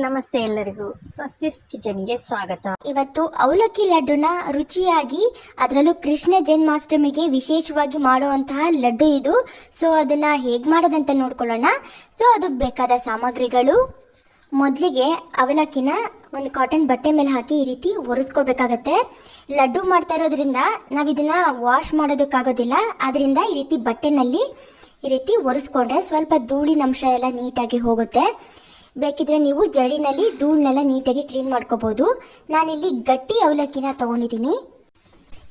ನಮಸ್ತೆ ಎಲ್ಲರಿಗೂ ಸ್ವಸ್ತಿಸ್ ಕಿಚನ್ಗೆ ಸ್ವಾಗತ. ಇವತ್ತು ಅವಲಕ್ಕಿ ಲಡ್ಡುನ ರುಚಿಯಾಗಿ ಅದರಲ್ಲೂ ಕೃಷ್ಣ ಜನ್ಮಾಷ್ಟಮಿಗೆ ವಿಶೇಷವಾಗಿ ಮಾಡುವಂತಹ ಲಡ್ಡು ಇದು. ಸೊ ಅದನ್ನ ಹೇಗೆ ಮಾಡೋದಂತ ನೋಡ್ಕೊಳ್ಳೋಣ. ಸೊ ಅದಕ್ಕೆ ಬೇಕಾದ ಸಾಮಗ್ರಿಗಳು, ಮೊದಲಿಗೆ ಅವಲಕ್ಕಿನ ಒಂದು ಕಾಟನ್ ಬಟ್ಟೆ ಮೇಲೆ ಹಾಕಿ ಈ ರೀತಿ ಒರೆಸ್ಕೋಬೇಕಾಗತ್ತೆ. ಲಡ್ಡು ಮಾಡ್ತಾ ಇರೋದ್ರಿಂದ ನಾವು ಇದನ್ನ ವಾಶ್ ಮಾಡೋದಕ್ಕಾಗೋದಿಲ್ಲ, ಅದರಿಂದ ಈ ರೀತಿ ಬಟ್ಟೆನಲ್ಲಿ ಈ ರೀತಿ ಒರೆಸ್ಕೊಂಡ್ರೆ ಸ್ವಲ್ಪ ಧೂಳಿನ ಅಂಶ ಎಲ್ಲ ನೀಟಾಗಿ ಹೋಗುತ್ತೆ. ಬೇಕಿದ್ರೆ ನೀವು ಜಡಿನಲ್ಲಿ ಧೂಳನ್ನೆಲ್ಲ ನೀಟಾಗಿ ಕ್ಲೀನ್ ಮಾಡ್ಕೋಬಹುದು. ನಾನಿಲ್ಲಿ ಗಟ್ಟಿ ಅವಲಕ್ಕಿನ ತಗೊಂಡಿದ್ದೀನಿ.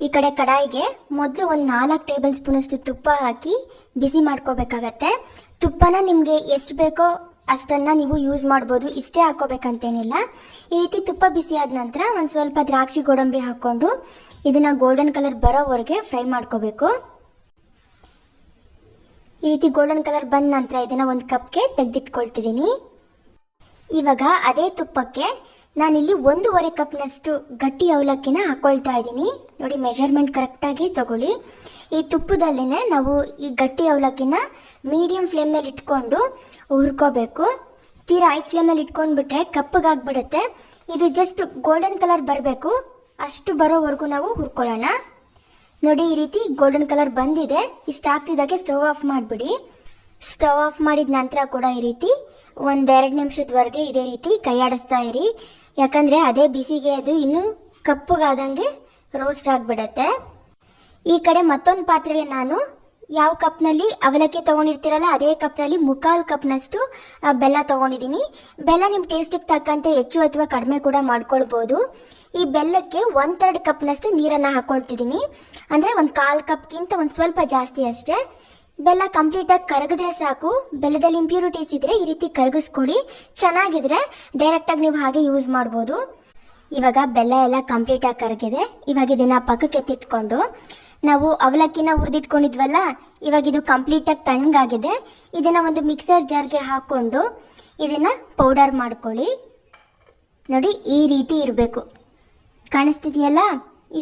ಈ ಕಡೆ ಕಡಾಯಿಗೆ ಮೊದಲು ಒಂದು 4 ಟೇಬಲ್ ಸ್ಪೂನ್ ಅಷ್ಟು ತುಪ್ಪ ಹಾಕಿ ಬಿಸಿ ಮಾಡ್ಕೋಬೇಕಾಗತ್ತೆ. ತುಪ್ಪನ ನಿಮಗೆ ಎಷ್ಟು ಬೇಕೋ ಅಷ್ಟನ್ನ ನೀವು ಯೂಸ್ ಮಾಡ್ಬೋದು, ಇಷ್ಟೇ ಹಾಕೋಬೇಕಂತೇನಿಲ್ಲ. ಈ ರೀತಿ ತುಪ್ಪ ಬಿಸಿ ಆದ ನಂತರ ಒಂದು ಸ್ವಲ್ಪ ದ್ರಾಕ್ಷಿ ಗೋಡಂಬಿ ಹಾಕ್ಕೊಂಡು ಇದನ್ನ ಗೋಲ್ಡನ್ ಕಲರ್ ಬರೋವರೆಗೆ ಫ್ರೈ ಮಾಡ್ಕೋಬೇಕು. ಈ ರೀತಿ ಗೋಲ್ಡನ್ ಕಲರ್ ಬಂದ ನಂತರ ಇದನ್ನ ಒಂದು ಕಪ್ಗೆ ತೆಗೆದಿಟ್ಕೊಳ್ತಿದ್ದೀನಿ. ಇವಾಗ ಅದೇ ತುಪ್ಪಕ್ಕೆ ನಾನಿಲ್ಲಿ 1.5 ಕಪ್ನಷ್ಟು ಗಟ್ಟಿ ಅವಲಕ್ಕಿನ ಹಾಕೊಳ್ತಾ ಇದ್ದೀನಿ. ನೋಡಿ, ಮೆಜರ್ಮೆಂಟ್ ಕರೆಕ್ಟಾಗಿ ತಗೊಳ್ಳಿ. ಈ ತುಪ್ಪದಲ್ಲೇ ನಾವು ಈ ಗಟ್ಟಿ ಅವಲಕ್ಕಿನ ಮೀಡಿಯಂ ಫ್ಲೇಮ್ನಲ್ಲಿ ಇಟ್ಕೊಂಡು ಹುರ್ಕೋಬೇಕು. ತೀರಾ ಹೈ ಫ್ಲೇಮ್ನಲ್ಲಿ ಇಟ್ಕೊಂಡ್ಬಿಟ್ರೆ ಕಪ್ಪಗಾಗ್ಬಿಡುತ್ತೆ. ಇದು ಜಸ್ಟ್ ಗೋಲ್ಡನ್ ಕಲರ್ ಬರಬೇಕು, ಅಷ್ಟು ಬರೋವರೆಗೂ ನಾವು ಹುರ್ಕೊಳ್ಳೋಣ. ನೋಡಿ, ಈ ರೀತಿ ಗೋಲ್ಡನ್ ಕಲರ್ ಬಂದಿದೆ. ಇಷ್ಟ ಆಗ್ತಿದ್ದಾಗೆ ಸ್ಟವ್ ಆಫ್ ಮಾಡಿಬಿಡಿ. ಸ್ಟವ್ ಆಫ್ ಮಾಡಿದ ನಂತರ ಕೂಡ ಈ ರೀತಿ 1-2 ನಿಮಿಷದವರೆಗೆ ಇದೇ ರೀತಿ ಕೈ ಆಡಿಸ್ತಾ ಇರಿ. ಯಾಕಂದರೆ ಅದೇ ಬಿಸಿಗೆ ಅದು ಇನ್ನೂ ಕಪ್ಪಗಾದಂಗೆ ರೋಸ್ಟ್ ಆಗಿಬಿಡತ್ತೆ. ಈ ಕಡೆ ಮತ್ತೊಂದು ಪಾತ್ರೆಗೆ ನಾನು ಯಾವ ಕಪ್ನಲ್ಲಿ ಅವಲಕ್ಕಿ ತೊಗೊಂಡಿರ್ತೀರಲ್ಲ ಅದೇ ಕಪ್ನಲ್ಲಿ 3/4 ಕಪ್ನಷ್ಟು ಬೆಲ್ಲ ತೊಗೊಂಡಿದ್ದೀನಿ. ಬೆಲ್ಲ ನಿಮ್ಮ ಟೇಸ್ಟಿಗೆ ತಕ್ಕಂತೆ ಹೆಚ್ಚು ಅಥವಾ ಕಡಿಮೆ ಕೂಡ ಮಾಡ್ಕೊಳ್ಬೋದು. ಈ ಬೆಲ್ಲಕ್ಕೆ 1/3 ಕಪ್ನಷ್ಟು ನೀರನ್ನು ಹಾಕ್ಕೊಳ್ತಿದ್ದೀನಿ. ಅಂದರೆ 1/4 ಕಪ್ಗಿಂತ ಒಂದು ಸ್ವಲ್ಪ ಜಾಸ್ತಿ ಅಷ್ಟೇ. ಬೆಲ್ಲ ಕಂಪ್ಲೀಟಾಗಿ ಕರಗಿದ್ರೆ ಸಾಕು. ಬೆಲ್ಲದಲ್ಲಿ ಇಂಪ್ಯೂರಿಟೀಸ್ ಇದ್ರೆ ಈ ರೀತಿ ಕರಗಿಸ್ಕೊಳ್ಳಿ. ಚೆನ್ನಾಗಿದ್ರೆ ಡೈರೆಕ್ಟಾಗಿ ನೀವು ಹಾಗೆ ಯೂಸ್ ಮಾಡ್ಬೋದು. ಇವಾಗ ಬೆಲ್ಲ ಎಲ್ಲ ಕಂಪ್ಲೀಟಾಗಿ ಕರಗಿದೆ. ಇವಾಗ ಇದನ್ನ ಪಕ್ಕಕ್ಕೆ ಎತ್ತಿಟ್ಕೊಂಡು ನಾವು ಅವಲಕ್ಕಿನ ಹುರಿದಿಟ್ಕೊಂಡಿದ್ವಲ್ಲ, ಇವಾಗ ಇದು ಕಂಪ್ಲೀಟಾಗಿ ತಣ್ಣಗಾಗಿದೆ. ಇದನ್ನ ಒಂದು ಮಿಕ್ಸರ್ ಜಾರ್ಗೆ ಹಾಕ್ಕೊಂಡು ಇದನ್ನ ಪೌಡರ್ ಮಾಡ್ಕೊಳ್ಳಿ. ನೋಡಿ, ಈ ರೀತಿ ಇರಬೇಕು. ಕಾಣಿಸ್ತಿದೆಯಲ್ಲ,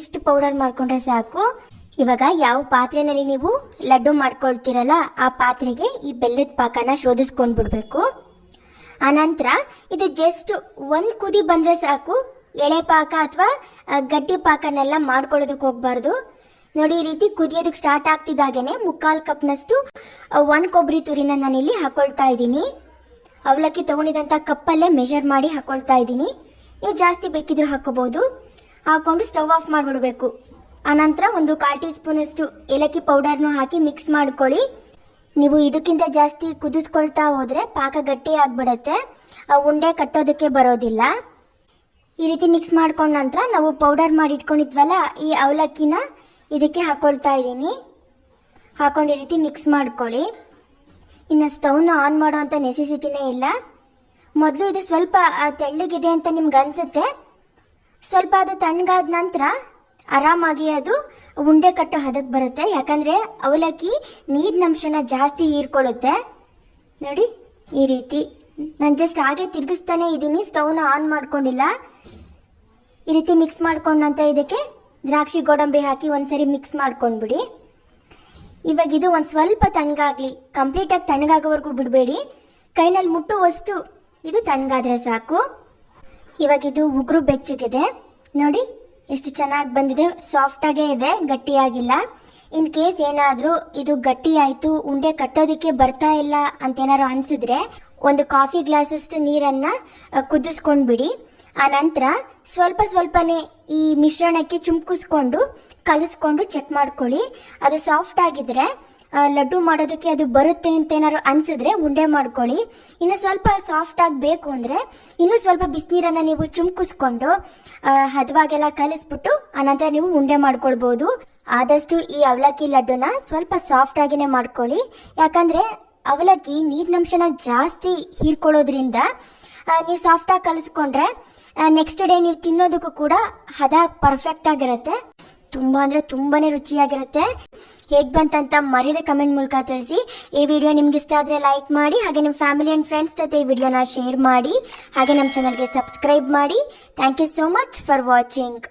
ಇಷ್ಟು ಪೌಡರ್ ಮಾಡ್ಕೊಂಡ್ರೆ ಸಾಕು. ಇವಾಗ ಯಾವ ಪಾತ್ರೆನಲ್ಲಿ ನೀವು ಲಡ್ಡು ಮಾಡ್ಕೊಳ್ತೀರಲ್ಲ ಆ ಪಾತ್ರೆಗೆ ಈ ಬೆಲ್ಲದ ಪಾಕನ ಶೋಧಿಸ್ಕೊಂಡು ಬಿಡಬೇಕು. ಆನಂತರ ಇದು ಜಸ್ಟ್ 1 ಕುದಿ ಬಂದರೆ ಸಾಕು. ಎಳೆ ಪಾಕ ಅಥವಾ ಗಟ್ಟಿ ಪಾಕನೆಲ್ಲ ಮಾಡ್ಕೊಳ್ಳೋದಕ್ಕೆ ಹೋಗ್ಬಾರ್ದು. ನೋಡಿ, ಈ ರೀತಿ ಕುದಿಯೋದಕ್ಕೆ ಸ್ಟಾರ್ಟ್ ಆಗ್ತಿದ್ದಾಗೇನೆ 3/4 ಕಪ್ನಷ್ಟು ಒಣ ಕೊಬ್ಬರಿ ತುರಿನ ನಾನಿಲ್ಲಿ ಹಾಕೊಳ್ತಾ ಇದ್ದೀನಿ. ಅವಲಕ್ಕಿ ತೊಗೊಂಡಿದ್ದಂಥ ಕಪ್ಪಲ್ಲೇ ಮೆಷರ್ ಮಾಡಿ ಹಾಕೊಳ್ತಾ ಇದ್ದೀನಿ. ನೀವು ಜಾಸ್ತಿ ಬೇಕಿದ್ರೂ ಹಾಕೋಬಹುದು. ಹಾಕೊಂಡು ಸ್ಟವ್ ಆಫ್ ಮಾಡಿಬಿಡಬೇಕು. ಆನಂತರ ಒಂದು 1/4 ಟೀ ಸ್ಪೂನಷ್ಟು ಏಲಕ್ಕಿ ಪೌಡರ್ನು ಹಾಕಿ ಮಿಕ್ಸ್ ಮಾಡ್ಕೊಳ್ಳಿ. ನೀವು ಇದಕ್ಕಿಂತ ಜಾಸ್ತಿ ಕುದಿಸ್ಕೊಳ್ತಾ ಹೋದರೆ ಪಾಕ ಗಟ್ಟಿ ಆಗಿಬಿಡತ್ತೆ, ಉಂಡೆ ಕಟ್ಟೋದಕ್ಕೆ ಬರೋದಿಲ್ಲ. ಈ ರೀತಿ ಮಿಕ್ಸ್ ಮಾಡ್ಕೊಂಡ ನಂತರ ನಾವು ಪೌಡರ್ ಮಾಡಿ ಇಟ್ಕೊಂಡಿದ್ವಲ್ಲ ಈ ಅವಲಕ್ಕಿನ ಇದಕ್ಕೆ ಹಾಕ್ಕೊಳ್ತಾ ಇದ್ದೀನಿ. ಹಾಕೊಂಡು ಈ ರೀತಿ ಮಿಕ್ಸ್ ಮಾಡ್ಕೊಳ್ಳಿ. ಇನ್ನು ಸ್ಟವ್ನ ಆನ್ ಮಾಡೋವಂಥ ನೆಸೆಸಿಟಿನೇ ಇಲ್ಲ. ಮೊದಲು ಇದು ಸ್ವಲ್ಪ ತೆಳ್ಳಗಿದೆ ಅಂತ ನಿಮ್ಗೆ ಅನಿಸುತ್ತೆ. ಸ್ವಲ್ಪ ಅದು ತಣ್ಣಗಾದ ನಂತರ ಆರಾಮಾಗಿ ಅದು ಉಂಡೆ ಕಟ್ಟೋ ಹದಕ್ಕೆ ಬರುತ್ತೆ. ಯಾಕಂದರೆ ಅವಲಕ್ಕಿ ನೀರಿನಂಶನ ಜಾಸ್ತಿ ಹೀರ್ಕೊಳ್ಳುತ್ತೆ. ನೋಡಿ, ಈ ರೀತಿ ನಾನು ಜಸ್ಟ್ ಹಾಗೆ ತಿರುಗಿಸ್ತಾನೆ ಇದ್ದೀನಿ, ಸ್ಟವ್ನ ಆನ್ ಮಾಡ್ಕೊಂಡಿಲ್ಲ. ಈ ರೀತಿ ಮಿಕ್ಸ್ ಮಾಡ್ಕೊಂಡ ನಂತರ ಇದಕ್ಕೆ ದ್ರಾಕ್ಷಿ ಗೋಡಂಬಿ ಹಾಕಿ ಒಂದ್ಸರಿ ಮಿಕ್ಸ್ ಮಾಡ್ಕೊಂಡ್ಬಿಡಿ. ಇವಾಗ ಇದು ಒಂದು ಸ್ವಲ್ಪ ತಣ್ಣಗಾಗಲಿ, ಕಂಪ್ಲೀಟಾಗಿ ತಣ್ಣಗಾಗೋವರೆಗೂ ಬಿಡಬೇಡಿ. ಕೈನಲ್ಲಿ ಮುಟ್ಟುವಷ್ಟು ಇದು ತಣ್ಣಗಾದರೆ ಸಾಕು. ಇವಾಗ ಇದು ಉಗುರು ಬೆಚ್ಚಗಿದೆ. ನೋಡಿ ಎಷ್ಟು ಚೆನ್ನಾಗಿ ಬಂದಿದೆ, ಸಾಫ್ಟಾಗೇ ಇದೆ, ಗಟ್ಟಿಯಾಗಿಲ್ಲ. ಇನ್ ಕೇಸ್ ಏನಾದರೂ ಇದು ಗಟ್ಟಿ ಆಯಿತು, ಉಂಡೆ ಕಟ್ಟೋದಕ್ಕೆ ಬರ್ತಾ ಇಲ್ಲ ಅಂತೇನಾದ್ರು ಅನಿಸಿದ್ರೆ ಒಂದು ಕಾಫಿ ಗ್ಲಾಸಷ್ಟು ನೀರನ್ನು ಕುದಿಸ್ಕೊಂಡ್ಬಿಡಿ. ಆನಂತರ ಸ್ವಲ್ಪನೇ ಈ ಮಿಶ್ರಣಕ್ಕೆ ಚುಮ್ಕಿಸ್ಕೊಂಡು ಕಲಿಸ್ಕೊಂಡು ಚೆಕ್ ಮಾಡ್ಕೊಳ್ಳಿ. ಅದು ಸಾಫ್ಟ್ ಆಗಿದ್ರೆ ಲಡ್ಡು ಮಾಡೋದಕ್ಕೆ ಅದು ಬರುತ್ತೆ ಅಂತ ಏನಾದ್ರು ಅನಿಸಿದ್ರೆ ಉಂಡೆ ಮಾಡ್ಕೊಳ್ಳಿ. ಇನ್ನು ಸ್ವಲ್ಪ ಸಾಫ್ಟ್ ಆಗಬೇಕು ಅಂದರೆ ಇನ್ನೂ ಸ್ವಲ್ಪ ಬಿಸಿನೀರನ್ನು ನೀವು ಚುಮ್ಕಿಸ್ಕೊಂಡು ಹದವಾಗೆಲ್ಲ ಕಲಿಸ್ಬಿಟ್ಟು ಆನಂತರ ನೀವು ಉಂಡೆ ಮಾಡ್ಕೊಳ್ಬೋದು. ಆದಷ್ಟು ಈ ಅವಲಕ್ಕಿ ಲಡ್ಡುನ ಸ್ವಲ್ಪ ಸಾಫ್ಟ್ ಆಗಿನೇ ಮಾಡ್ಕೊಳ್ಳಿ. ಯಾಕಂದರೆ ಅವಲಕ್ಕಿ ನೀರಿನಂಶನ ಜಾಸ್ತಿ ಹೀರ್ಕೊಳ್ಳೋದ್ರಿಂದ ನೀವು ಸಾಫ್ಟಾಗಿ ಕಲಿಸ್ಕೊಂಡ್ರೆ ನೆಕ್ಸ್ಟ್ ಡೇ ನೀವು ತಿನ್ನೋದಕ್ಕೂ ಕೂಡ ಹದ ಪರ್ಫೆಕ್ಟ್ ಆಗಿರುತ್ತೆ. ತುಂಬ ಅಂದರೆ ತುಂಬಾ ರುಚಿಯಾಗಿರುತ್ತೆ. ಹೇಗೆ ಬಂತಂತ ಮರೀದೆ ಕಮೆಂಟ್ ಮೂಲಕ ತಿಳಿಸಿ. ಈ ವಿಡಿಯೋ ನಿಮ್ಗೆ ಇಷ್ಟ ಆದರೆ ಲೈಕ್ ಮಾಡಿ, ಹಾಗೆ ನಿಮ್ಮ ಫ್ಯಾಮಿಲಿ ಆ್ಯಂಡ್ ಫ್ರೆಂಡ್ಸ್ ಜೊತೆ ಈ ವಿಡಿಯೋನ ಶೇರ್ ಮಾಡಿ, ಹಾಗೆ ನಮ್ಮ ಚಾನಲ್ಗೆ ಸಬ್ಸ್ಕ್ರೈಬ್ ಮಾಡಿ. Thank you so much for watching.